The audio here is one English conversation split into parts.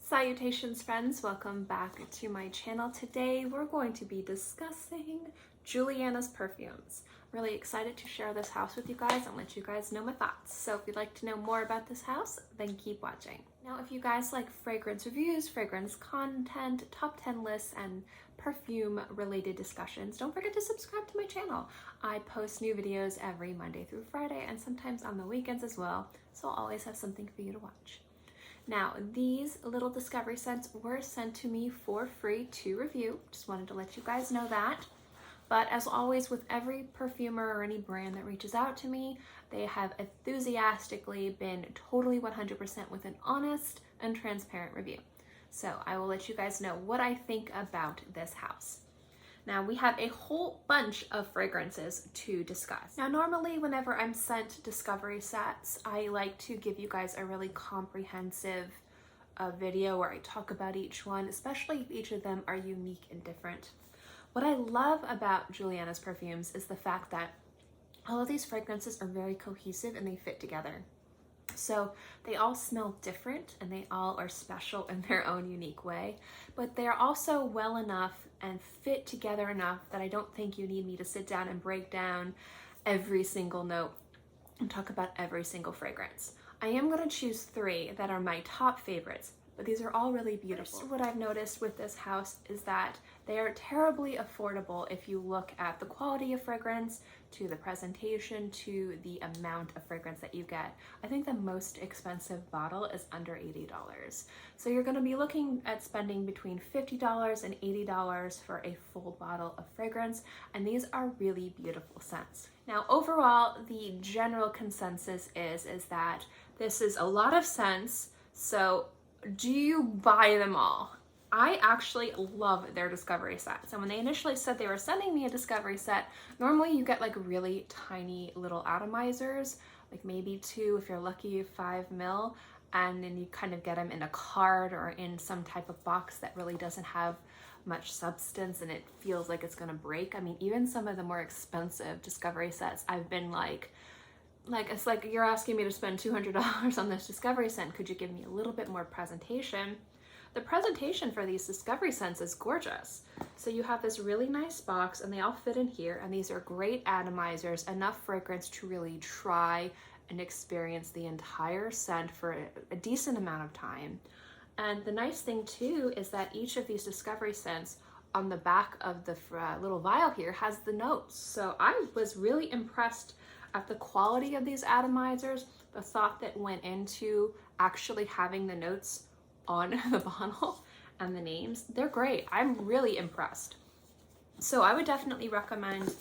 Salutations friends, welcome back to my channel. Today we're going to be discussing Julianna's perfumes. I'm really excited to share this house with you guys and let you guys know my thoughts. So if you'd like to know more about this house, then keep watching. Now if you guys like fragrance reviews, fragrance content, top 10 lists, and perfume related discussions, don't forget to subscribe to my channel. I post new videos every Monday through Friday and sometimes on the weekends as well, so I'll always have something for you to watch. Now, these little discovery scents were sent to me for free to review. Just wanted to let you guys know that. But as always, with every perfumer or any brand that reaches out to me, they have enthusiastically been totally 100% with an honest and transparent review. So I will let you guys know what I think about this house. Now we have a whole bunch of fragrances to discuss. Now normally whenever I'm sent discovery sets, I like to give you guys a really comprehensive video where I talk about each one, especially if each of them are unique and different. What I love about Julianna's perfumes is the fact that all of these fragrances are very cohesive and they fit together. So they all smell different and they all are special in their own unique way, but they're also well enough and fit together enough that I don't think you need me to sit down and break down every single note and talk about every single fragrance. I am going to choose three that are my top favorites, but these are all really beautiful. First, what I've noticed with this house is that they are terribly affordable if you look at the quality of fragrance, to the presentation, to the amount of fragrance that you get. I think the most expensive bottle is under $80. So you're going to be looking at spending between $50 and $80 for a full bottle of fragrance, and these are really beautiful scents. Now overall, the general consensus is that this is a lot of scents, so do you buy them all? I actually love their discovery sets. And when they initially said they were sending me a discovery set, normally you get like really tiny little atomizers, like maybe 2, if you're lucky, 5 mil, and then you kind of get them in a card or in some type of box that really doesn't have much substance and it feels like it's gonna break. I mean, even some of the more expensive discovery sets, I've been like it's like you're asking me to spend $200 on this discovery scent. Could you give me a little bit more presentation? The presentation for these discovery scents is gorgeous. So you have this really nice box and they all fit in here, and these are great atomizers, enough fragrance to really try and experience the entire scent for a decent amount of time. And the nice thing too is that each of these discovery scents on the back of the little vial here has the notes. So I was really impressed at the quality of these atomizers, the thought that went into actually having the notes on the bottle and the names. They're great. I'm really impressed. So I would definitely recommend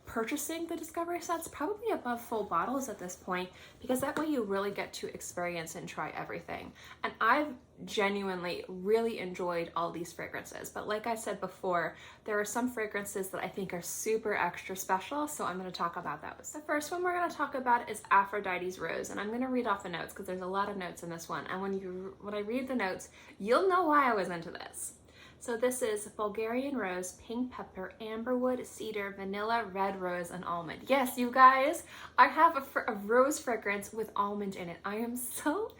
purchasing the discovery sets, probably above full bottles at this point, because that way you really get to experience and try everything. And I've genuinely really enjoyed all these fragrances, but like I said before, there are some fragrances that I think are super extra special, so I'm going to talk about those. The first one we're going to talk about is Aphrodite's Rose, and I'm going to read off the notes because there's a lot of notes in this one, and when I read the notes, you'll know why I was into this. So this is Bulgarian rose, pink pepper, amberwood, cedar, vanilla, red rose, and almond. Yes, you guys, I have a rose fragrance with almond in it. I am so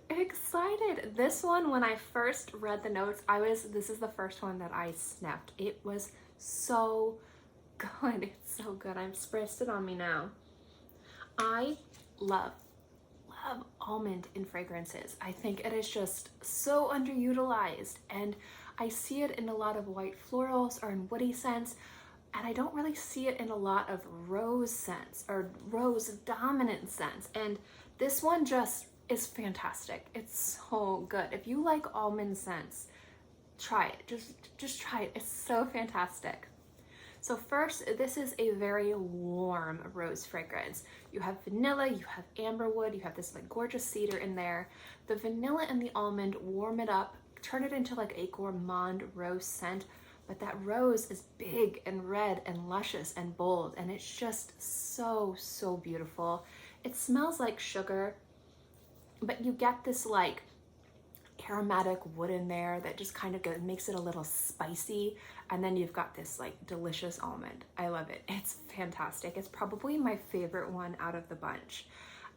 excited. This one, when I first read the notes, this is the first one that I snapped. It was so good. It's so good. I've sprayed it on me now. I love almond in fragrances. I think it is just so underutilized, and I see it in a lot of white florals or in woody scents, and I don't really see it in a lot of rose scents or rose dominant scents. And this one just is fantastic. It's so good. If you like almond scents, try it. Just try it. It's so fantastic. So first, this is a very warm rose fragrance. You have vanilla, you have amberwood, you have this like gorgeous cedar in there. The vanilla and the almond warm it up, turn it into like a gourmand rose scent, but that rose is big and red and luscious and bold, and it's just so beautiful. It smells like sugar, but you get this like aromatic wood in there that just kind of makes it a little spicy, and then you've got this like delicious almond. I love it. It's fantastic. It's probably my favorite one out of the bunch.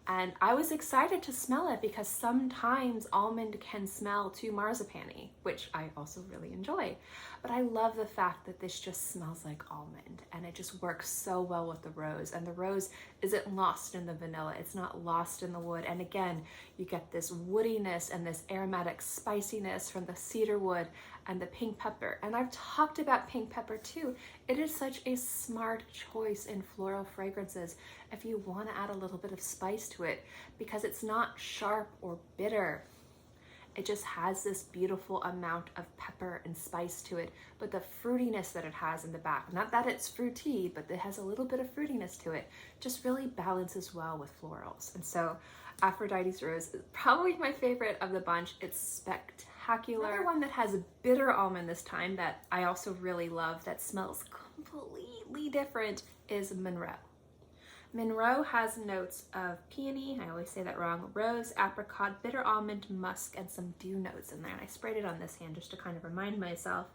And I was excited to smell it because sometimes almond can smell too marzipan-y, which I also really enjoy. But I love the fact that this just smells like almond, and it just works so well with the rose. And the rose isn't lost in the vanilla, it's not lost in the wood. And again, you get this woodiness and this aromatic spiciness from the cedar wood and the pink pepper. And I've talked about pink pepper too. It is such a smart choice in floral fragrances if you want to add a little bit of spice to it, because it's not sharp or bitter. It just has this beautiful amount of pepper and spice to it, but the fruitiness that it has in the back, not that it's fruity, but it has a little bit of fruitiness to it, just really balances well with florals. And so Aphrodite's Rose is probably my favorite of the bunch. It's spectacular. Another one that has a bitter almond this time that I also really love that smells completely different is Monroe. Monroe has notes of peony, I always say that wrong, rose, apricot, bitter almond, musk, and some dew notes in there. And I sprayed it on this hand just to kind of remind myself.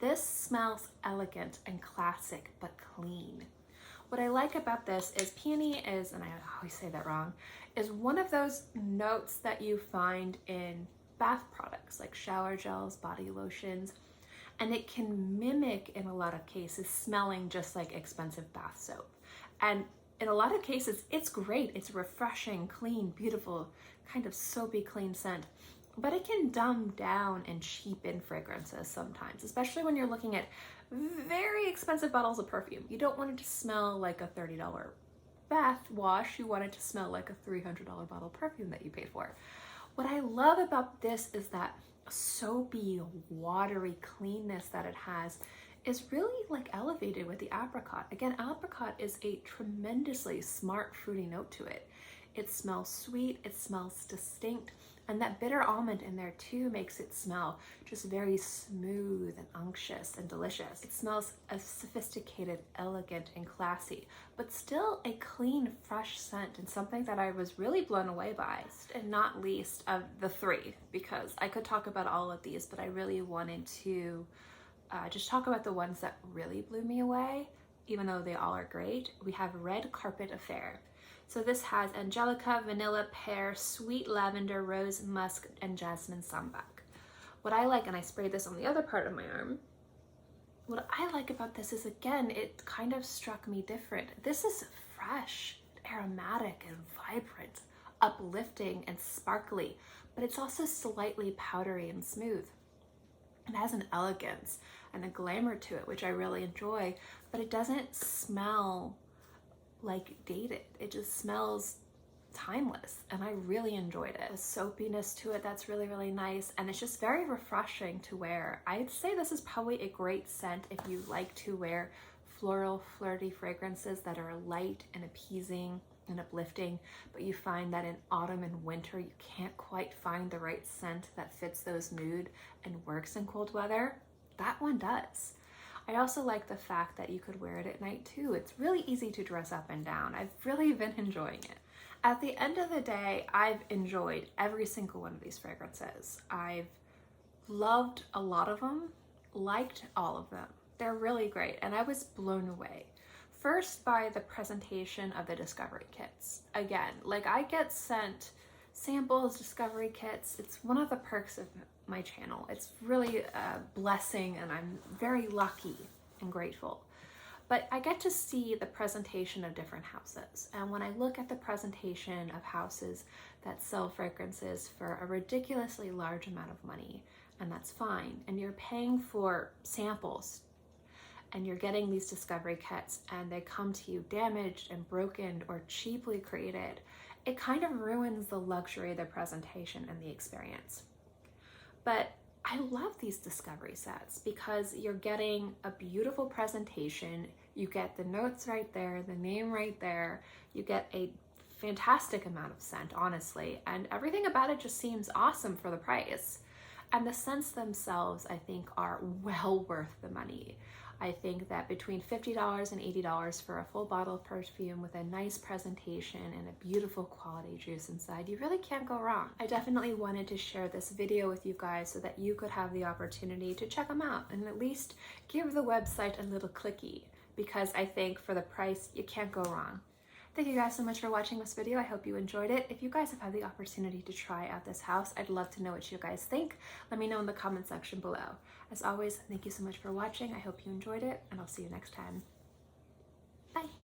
This smells elegant and classic, but clean. What I like about this is peony is, and I always say that wrong, is one of those notes that you find in bath products like shower gels, body lotions, and it can mimic in a lot of cases smelling just like expensive bath soap. And in a lot of cases, it's great. It's refreshing, clean, beautiful, kind of soapy, clean scent. But it can dumb down and cheapen fragrances sometimes, especially when you're looking at very expensive bottles of perfume. You don't want it to smell like a $30 bath wash. You want it to smell like a $300 bottle of perfume that you paid for. What I love about this is that soapy, watery cleanness that it has is really like elevated with the apricot. Again, apricot is a tremendously smart fruity note to it. It smells sweet, it smells distinct, and that bitter almond in there too makes it smell just very smooth and unctuous and delicious. It smells as sophisticated, elegant, and classy, but still a clean, fresh scent, and something that I was really blown away by. And not least of the three, because I could talk about all of these, but I really wanted to just talk about the ones that really blew me away, even though they all are great. We have Red Carpet Affair. So this has angelica, vanilla, pear, sweet lavender, rose, musk, and jasmine sambac. What I like, and I sprayed this on the other part of my arm, what I like about this is, again, it kind of struck me different. This is fresh, aromatic, and vibrant, uplifting, and sparkly, but it's also slightly powdery and smooth. It has an elegance and a glamour to it, which I really enjoy, but it doesn't smell like dated. It just smells timeless, and I really enjoyed it. A soapiness to it that's really, really nice, and it's just very refreshing to wear. I'd say this is probably a great scent if you like to wear floral, flirty fragrances that are light and appeasing and uplifting, but you find that in autumn and winter you can't quite find the right scent that fits those mood and works in cold weather. That one does. I also like the fact that you could wear it at night too. It's really easy to dress up and down. I've really been enjoying it. At the end of the day, I've enjoyed every single one of these fragrances. I've loved a lot of them, liked all of them. They're really great, and I was blown away. First, by the presentation of the discovery kits. Again, like, I get sent samples, discovery kits. It's one of the perks of my channel. It's really a blessing, and I'm very lucky and grateful. But I get to see the presentation of different houses. And when I look at the presentation of houses that sell fragrances for a ridiculously large amount of money, and that's fine, and you're paying for samples, and you're getting these discovery kits, and they come to you damaged and broken or cheaply created, it kind of ruins the luxury of the presentation and the experience. But I love these discovery sets because you're getting a beautiful presentation, you get the notes right there, the name right there, you get a fantastic amount of scent, honestly, and everything about it just seems awesome for the price. And the scents themselves, I think, are well worth the money. I think that between $50 and $80 for a full bottle of perfume with a nice presentation and a beautiful quality juice inside, you really can't go wrong. I definitely wanted to share this video with you guys so that you could have the opportunity to check them out and at least give the website a little clicky, because I think for the price, you can't go wrong. Thank you guys so much for watching this video. I hope you enjoyed it. If you guys have had the opportunity to try out this house, I'd love to know what you guys think. Let me know in the comment section below. As always, thank you so much for watching. I hope you enjoyed it, and I'll see you next time. Bye.